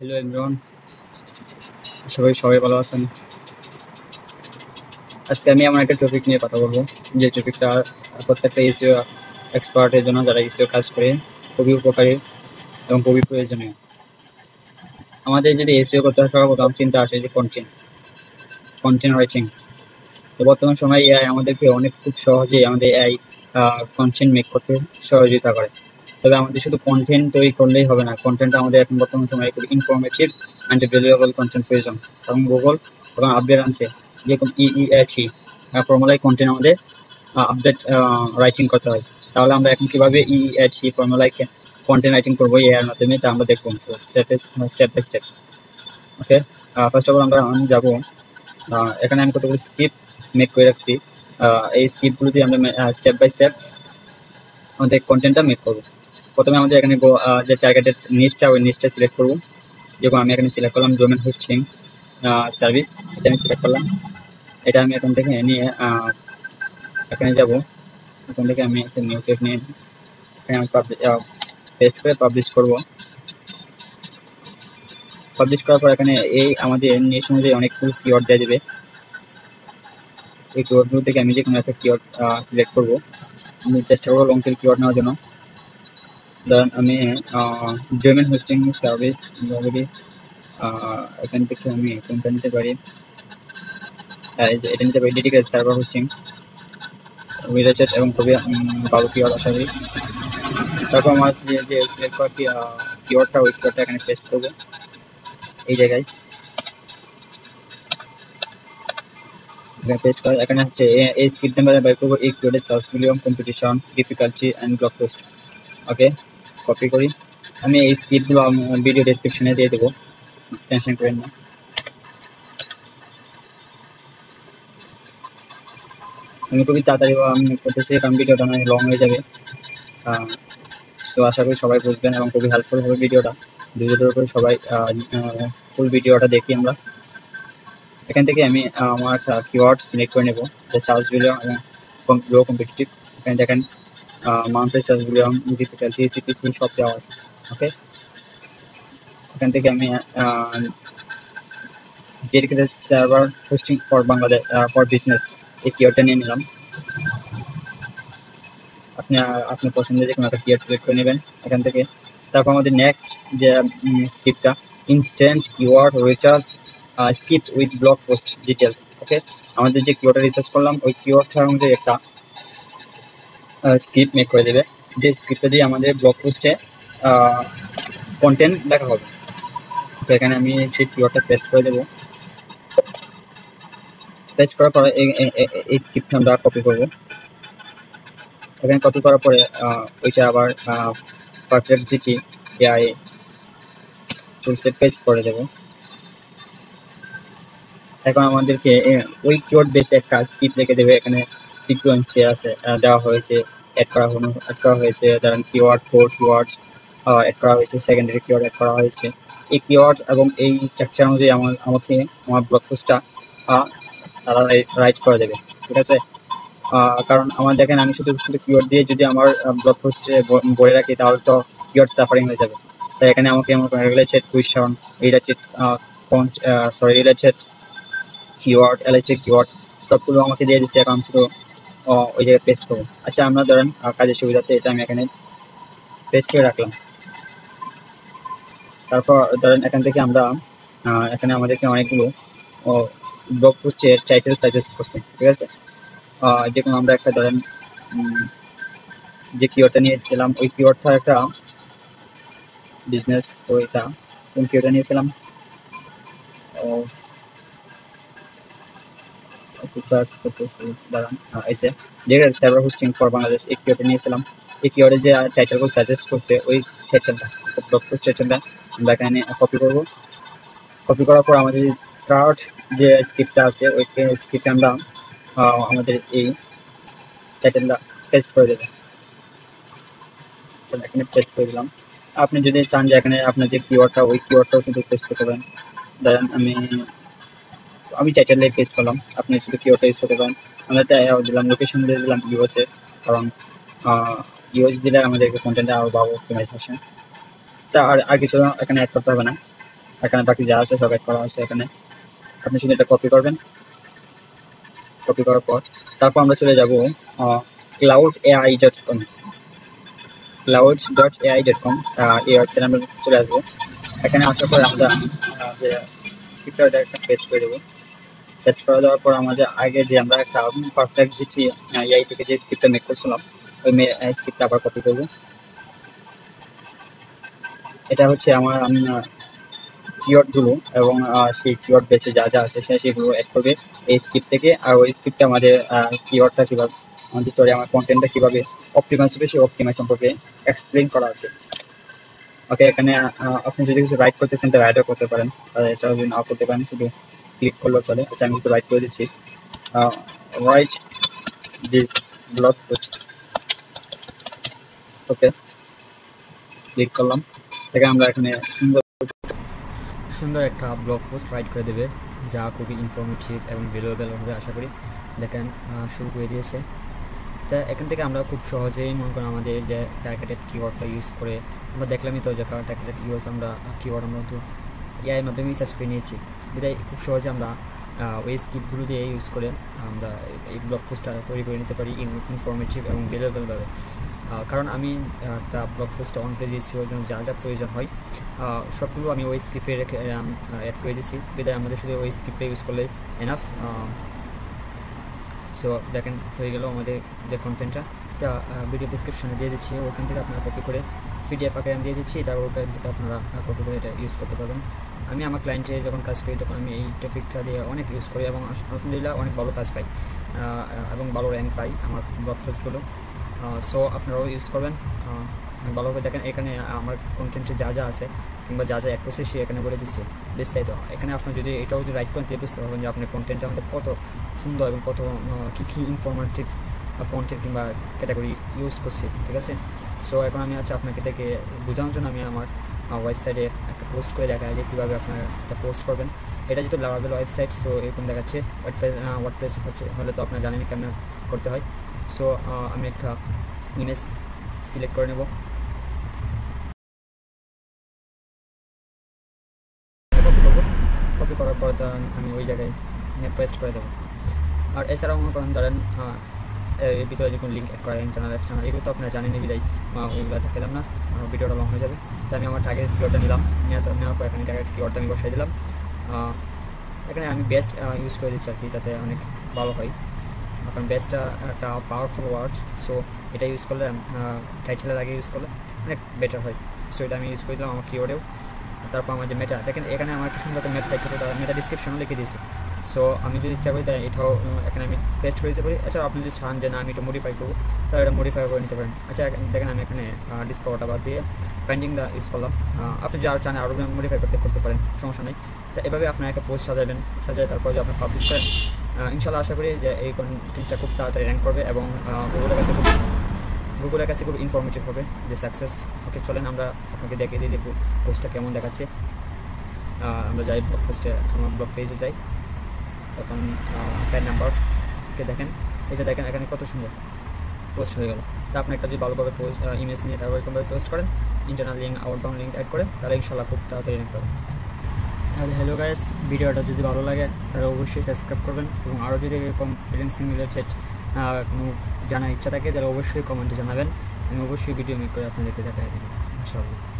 Hello everyone, সবাই ভালো আছেন। আজকে আমি এমন একটা টপিক নিয়ে কথা বলবো যে টপিকটা প্রত্যেকটা এসইও এক্সপার্টের জন্য, যারা এসইও কাজ করে, খুবই উপকারী এবং খুবই প্রয়োজনীয়। আমাদের যদি এসইও করতে হয় সর্বপ্রথম চিন্তা আসে যে কন্টেন্ট রাইটিং। তো বর্তমান সময়ে এআই আমাদেরকে খুব সহজেই আমাদের এআই কন্টেন্ট মেক করতে সহযোগিতা করে। তবে আমাদের শুধু কন্টেন্ট তৈরি করলেই হবে না, কন্টেন্ট আমাদের এখন বর্তমান সময়ে খুব ইনফরমেটিভ অ্যান্ড ভ্যালুয়েবল কন্টেন্ট প্রয়োজন। এবং গুগল এবং আপডেট আনছে যেরকম ইইএচই ফর্মুলায় কন্টেন্ট আমাদের আপডেট রাইটিং করতে হয়। তাহলে আমরা এখন কিভাবে ইইএচই ফর্মুলায় কন্টেন্ট রাইটিং করবো এআই মাধ্যমে, তা আমরা দেখবো step by step. Okay, first of all আমি যাবো, এখানে আমি কতগুলো স্ক্রিপ্ট মেক করে রাখছি। এই স্ক্রিপ্টগুলো দিয়ে আমরা স্টেপ বাই স্টেপ আমাদের কন্টেন্টটা মেক করবো। প্রথমে আমাদের এখানে যে টার্গেটেড নিচটা, ওই নিচটা সিলেক্ট করবো। যেরকম আমি এখানে সিলেক্ট করলাম ডোমেন হোস্টিং সার্ভিস, এটা আমি সিলেক্ট করলাম। এটা আমি এখান থেকে নিয়ে এখানে যাব। এখান থেকে আমি একটা নিউ টেক নিয়ে এখানে আমি পেস্ট করে পাবলিশ করব। পাবলিশ করার পর এখানে এই আমাদের নিচ অনুযায়ী অনেকগুলো কিওয়ার্ড দিয়ে দেবে। এই কিওয়ার্ডগুলো থেকে আমি যে কোনো একটা কিওয়ার্ড সিলেক্ট করবো। আমি চেষ্টা করবো লং টেল কিওয়ার্ড নেওয়ার জন্য। ধরেন আমি ডোমেন হোস্টিং সার্ভিস অলরেডি, এখান থেকে আমি কোনটা নিতে পারি, এটা নিতে পারি ডেডিকেটেড সার্ভার হোস্টিং রিলেটেড এবং খুবই ভালো কিওয়ার্ড আশা করি। তারপর আমার যে সিলেক্ট করা কিওয়ার্ডটা, ওই কিওয়ার্ডটা এখানে পেস্ট করবো এই জায়গায়। পেস্ট করা এখানে হচ্ছে এই স্ক্রিপ্ট আমরা বের করবো এই কিওয়ার্ডের search volume, competition, difficulty and blog post. Okay, copy করি। আমি এই স্ক্রিপ্টগুলো ভিডিও ডেসক্রিপশনে দিয়ে দেবো, টেনশন করেন না। আমি খুবই তাড়াতাড়ি করতেছি কারণ ভিডিওটা অনেক লং হয়ে যাবে। সো আশা করি সবাই বুঝবেন এবং খুবই হেল্পফুল হবে ভিডিওটা। ধৈর্য করে সবাই ফুল ভিডিওটা দেখি আমরা। এখান থেকে আমি আমার কিওয়ার্ড সিলেক্ট করে নেব, যে সার্চ ভলিউম এবং লো কম্পিটিটিভ। এখানে দেখেন mounted search volume, difficulty, CPC সব দেওয়া আছে। ওকে, এখান থেকে আমি dedicated server hosting for Bangladesh for business এই কিওয়ার্ডটা নিয়ে নিলাম। আপনি পছন্দের যে কোনো একটা কিওয়ার্ড সিলেক্ট করে নেবেন এখান থেকে। তারপর আমাদের নেক্সট যে স্ক্রিপ্টটা, instant keyword research script with blog post details. Okay, আমাদের যে কিওয়ার্ডটা রিসার্চ করলাম ওই কিওয়ার্ডটা অনুযায়ী একটা স্ক্রিপ্ট মেক করে দেবে, যে স্ক্রিপ্টটা দিয়ে আমাদের ব্লগ পোস্টে কন্টেন্ট লেখা হবে। তো এখানে আমি সেই কিওয়ার্ডটা পেস্ট করে দেবো। পেস্ট করার পরে এই স্ক্রিপ্টটা আমরা কপি করবো। এখানে কপি করার পরে ওইটা আবার পারফেক্ট জিটি এআই টুলসে পেস্ট করে দেবো। এখন আমাদেরকে ওই কিওয়ার্ড বেসে একটা স্ক্রিপ্ট লিখে দেবে। এখানে ফ্রিকোয়েন্সি আছে দেওয়া হয়েছে, অ্যাড করা হয়েছে, ধরেন কিওয়ার্ড, ফোর কিওয়ার্ডস অ্যাড করা হয়েছে, সেকেন্ডারি কিওয়ার্ড অ্যাড করা হয়েছে। এই কিওয়ার্ড এবং এই স্ট্রাকচার অনুযায়ী আমাকে আমার ব্লগ পোস্টটা তারা রাইট করে দেবে। ঠিক আছে, কারণ আমার দেখেন আমি শুধু কিওয়ার্ড দিয়ে যদি আমার ব্লগ পোস্টে বলে রাখি তাহলে তো কিওয়ার্ড সাফারিং হয়ে যাবে। তাই এখানে আমাকে related question, related related keyword, LIC keyword সবগুলো আমাকে দিয়ে দিচ্ছে। এখন শুধু ওই জায়গায় পেস্ট করবো। আচ্ছা, আমরা ধরেন কাজের সুবিধাতে এটা আমি এখানে পেস্ট করে রাখলাম। তারপর ধরেন এখান থেকে আমরা এখানে আমাদেরকে অনেকগুলো ব্লগ পোস্টের টাইটেল সাজেস্ট করছে। ঠিক আছে, যে কোনো আমরা একটা ধরেন যে কিওয়ার্ডটা নিয়েছিলাম ওই কিওয়ার্ডটা একটা বিজনেস, ওইটা কোন কিওয়ার্ডটা নিয়েছিলাম, চার্জ করতেছি দাঁড়ান, এই যে dedicated server hosting for Bangladesh এই কিওয়ার্ডটা নিয়েছিলাম। এই কিওয়ার্ডে যে টাইটেলগুলো সাজেস্ট করছে ওই টাইটেলটা, ব্লগ পোস্ট টাইটেলটা আমরা এখানে কপি করব। কপি করার পর আমাদের থার্ড যে স্ক্রিপ্টটা আছে ওই স্ক্রিপ্টে আমরা আমাদের এই টাইটেলটা পেস্ট করে দেবো। এখানে পেস্ট করে দিলাম। আপনি যদি চান যে এখানে আপনার যে কিওয়ার্ডটা ওই কিওয়ার্ডটাও শুধু পেস্ট করতে পারেন। ধরেন আমি টাইটেলে পেস্ট করলাম, আপনি শুধু কিওয়ার্ডটা ইউজ করতে পারেন। আমরা দিলাম লোকেশন দিয়ে দিলাম ইউএসএ, কারণ ইউএস দিলে আমাদেরকে কন্টেন্টটা আরও ভালো অপটিমাইজ হচ্ছে। তা আর কিছু এখানে অ্যাড করতে হবে না। এখানে বাকি যা আছে সব অ্যাড করা আছে এখানে। আপনি শুধু এটা কপি করবেন, কপি করার পর তারপর আমরা চলে যাব cloudai.com, cloud.ai.com এই ওয়েবসাইটে আমরা চলে আসবো। এখানে আসার পর আমরা যে স্ক্রিপ্টটা একটা পেস্ট করে দেবো। পেস্ট করে দেওয়ার পর আমাদের আগে যে আমরা একটা পারফেক্ট যেটি এআই থেকে যে স্ক্রিপ্টটা মেক করছিলাম ওই স্ক্রিপ্টটা আবার কপি করবো। এটা হচ্ছে আমার কিওয়ার্ডগুলো এবং সেই কিওয়ার্ড বেসে যা যা আছে সেগুলো অ্যাড করবে এই স্ক্রিপ্ট থেকে। আর ওই স্ক্রিপ্টে আমাদের কিওয়ার্ডটা কীভাবে সরি আমার কন্টেন্টটা কীভাবে অপটিমাইজ হবে সেই অপটিমাইজ সম্পর্কে এক্সপ্লেন করা আছে। ওকে, এখানে আপনি যদি কিছু রাইট করতে চান তাহলে রাইটও করতে পারেন, এছাড়াও যদি নাও করতে পারেন শুধু ক্লিক করলেও চলে। আচ্ছা, আমি একটু রাইট করে দিচ্ছি, right this blog post. Okay, click করলাম। থেকে আমরা এখানে সুন্দর একটা ব্লগ পোস্ট রাইট করে দেবে যা খুবই ইনফরমেটিভ এবং ভ্যালুয়েবল হবে আশা করি। দেখেন শুরু করে দিয়েছে। তা এখান থেকে আমরা খুব সহজেই মনে করেন আমাদের যে টার্গেটেড কিওয়ার্ডটা ইউজ করে আমরা দেখলামই তো যে টার্গেটেড কিওয়ার্ড আমরা তো এআইয়ের মাধ্যমে রিসার্চ করে নিয়েছি, বিধায় খুব সহজে আমরা ওই স্ক্রিপ্টগুলো দিয়ে ইউজ করে আমরা এই ব্লগ পোস্টটা তৈরি করে নিতে পারি ইনফরমেটিভ এবং ভ্যালুয়েবলভাবে। কারণ আমি একটা ব্লগ পোস্টটা অন পেজ এসিওর জন্য যা যা প্রয়োজন হয় সবগুলো আমি ওই স্ক্রিপ্টে রেখে অ্যাড করে দিয়েছি, বিধায় আমাদের শুধু ওই স্ক্রিপ্টে ইউজ করলে এনাফ। সো দেখেন হয়ে গেল আমাদের যে কন্টেন্টটা, ভিডিও ডিসক্রিপশনে দিয়ে দিচ্ছি, ওখান থেকে আপনারা কপি করে পিডিএফ আকারে আমি দিয়ে দিচ্ছি, তারপর ওখান থেকে আপনারা কপি করে এটা ইউজ করতে পারবেন। আমি আমার ক্লায়েন্টে যখন কাজ করি তখন আমি এই টপিকটা দিয়ে অনেক ইউজ করি এবং আলহামদুলিল্লাহ অনেক ভালো কাজ পাই এবং ভালো র্যাঙ্ক পাই আমার ব্লগ পোস্টগুলো। সো আপনারাও ইউজ করবেন ভালোভাবে। দেখেন এখানে আমার কন্টেন্টে যা যা আছে কিংবা যা যা অ্যাড করছে সে এখানে বলে দিচ্ছে বিস্তারিত। এখানে আপনার যদি এটাও যদি রাইট করেন তাহলে বুঝতে পারবেন যে আপনার কন্টেন্টটা আমাদের কত সুন্দর এবং কত কী ইনফরমেটিভ কন্টেন্ট কিংবা ক্যাটাগরি ইউজ করছি, ঠিক আছে। সো এখন আমি আপনাকে দেখে বোঝানোর জন্য আমি আমার ওয়েবসাইটে একটা পোস্ট করে দেখাই যে কীভাবে আপনারা একটা পোস্ট করবেন। এটা যেহেতু লাভাবেল ওয়েবসাইট, সো এরকম দেখাচ্ছে। ওয়ার্ডপ্রেস হচ্ছে হলে তো আপনারা জানেন কেমন করতে হয়। সো আমি একটা ইমেজ সিলেক্ট করে নেব, কপি করার পর আমি ওই জায়গায় পেস্ট করে দেবো। আর এছাড়াও মনে করেন ধরেন এর ভিতরে যে কোনো লিঙ্ক অ্যাড করা ইন্টারনাল এক্সটার্নাল এগুলো তো আপনারা জানেনই, বিদায় ওইগুলো দেখালাম না, ভিডিওটা লং হয়ে যাবে। তাই আমি আমার টার্গেট কিওয়ার্ডটা নিলাম, নেওয়ার পর এখানে টার্গেট কিওয়ার্ডটা আমি বসাই দিলাম। এখানে আমি বেস্ট ইউজ করে দিচ্ছি আর কি, তাতে অনেক ভালো হয়। কারণ বেস্টটা একটা পাওয়ারফুল ওয়ার্ড, সো এটা ইউজ করলে টাইটেলের আগে ইউজ করলে অনেক বেটার হয়। সো এটা আমি ইউজ করে দিলাম আমার কিওয়ার্ডেও। তারপর আমার যে মেটা, দেখেন এখানে আমার কি সুন্দর একটা মেটা টাইটেল মেটা ডিসক্রিপশনও লিখে দিয়েছে। সো আমি যদি ইচ্ছা করি তাই এটাও এখানে আমি পেস্ট করে দিতে পারি। এছাড়া আপনি যদি চান যে না আমি এটা মডিফাই করবো তাহলে এটা মডিফাই করে নিতে পারেন। আচ্ছা, দেখেন আমি এখানে ডিসকভারটা বাদ দিয়ে ফাইন্ডিংটা ইউজ করলাম। আপনি যা চান আরও মডিফাই করতে পারেন, সমস্যা নেই। তো এভাবে আপনার একটা পোস্ট সাজায় তারপর যে আপনি পাবলিশ করেন, ইনশাল্লাহ আশা করি যে এই কন্টেন্টটা খুব তাড়াতাড়ি র্যাঙ্ক করবে এবং গুগলের কাছে খুব ইনফরমেটিভ হবে যে সাকসেস। ওকে, চলেন আমরা আপনাকে দেখিয়ে দিই দেখব পোস্টটা কেমন দেখাচ্ছে। আমরা যাই ব্লগ পোস্টে, আমার ব্লগ পেজে যাই, তখন প্যান নাম্বারকে দেখেন, এই যে দেখেন এখানে কত সুন্দর পোস্ট হয়ে গেল। তা আপনি একটা যদি ভালোভাবে পোস্ট ইমেজ নিয়ে তারপর এরকমভাবে পোস্ট করেন, internal link outbound link add করে, তাহলে ইনশাল্লাহ খুব তাড়াতাড়ি র্যাঙ্ক পাবেন। তাহলে হ্যালো গাইস, ভিডিওটা যদি ভালো লাগে তাহলে অবশ্যই সাবস্ক্রাইব করবেন এবং আরও যদি এরকম ফ্রিল্যান্সিং রিলেটেড কোনো জানার ইচ্ছা থাকে তাহলে অবশ্যই কমেন্টে জানাবেন। আমি অবশ্যই ভিডিও মেক করে আপনাদেরকে দেখাই দেবো ইনশাআল্লাহ।